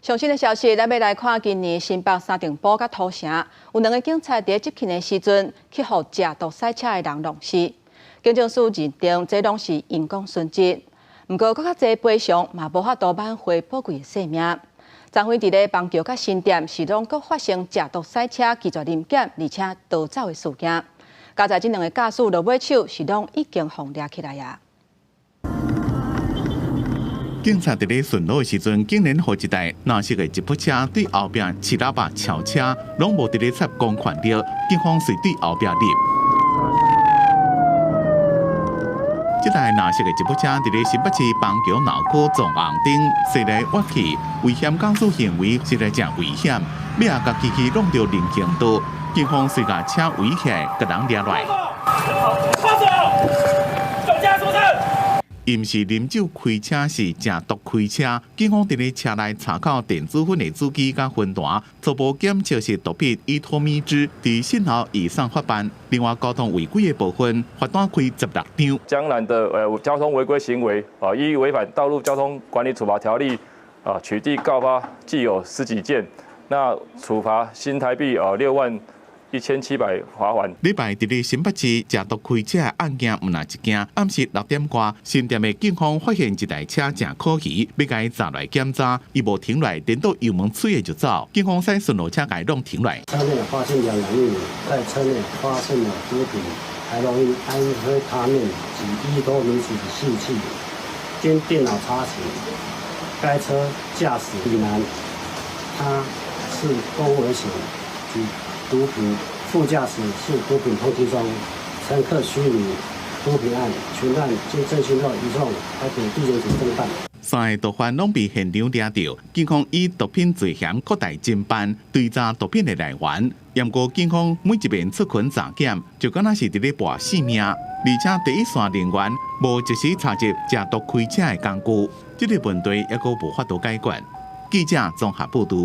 上新的消息，咱要来看今年新北三重埔甲土城，有2个警察伫执勤的时阵，去互食毒驶车的人弄死。警政署认定这拢是因公殉职，不过更较侪赔偿嘛无法度挽回宝贵的性命。张辉伫咧邦桥甲新店是拢阁发生食毒驶车拒绝临检而且逃走的事件。加在这2个驾驶落尾手是拢已经互抓起来啊。 警察伫咧巡逻的时阵，竟然互一台蓝色的吉普车对后边骑喇叭超车，拢无伫咧插公款着，警方随对后边入。这台蓝色的吉普车伫咧新北市邦桥闹区撞红灯，驶来挖去，危险驾驶行为实在真危险，要啊甲机器弄到零程度，警方随甲车围起来，甲人抓来。 因是啉酒开车，是食毒开车。警方伫咧车内查扣电子烟的主机甲分弹，初步检测是毒品依托米酯，伫信号以上发办。另外，交通违规的部分罚单开16张。江南的交通违规行为依违反道路交通管理处罚条例取缔告发，计有10几件，那处罚新台币61700罚款。礼拜伫咧新北市食毒开车的案件毋若一件，暗时6点多，新店的警方发现一台车正可疑，要甲伊砸来检查，伊无停来，颠倒油门吹的就走。警方使巡逻车甲伊弄停来。车内发现2男1女，在车内发现了毒品、海洛因、安非他命及依托米酯的细器，经电脑查询，该车驾驶李男，他是公危险及 毒品，副驾驶是毒品通缉中，乘客虚拟毒品案、群案经侦讯后移送台北地检署侦办。3个毒贩拢被现场抓到，警方以毒品罪嫌扩大侦办，追查毒品的来源。验过警方每一遍出勤查检，就敢若是伫咧搏性命，而且第一线人员无及时查入食毒开车的工具，这个问题也阁无法度解决。记者综合报道。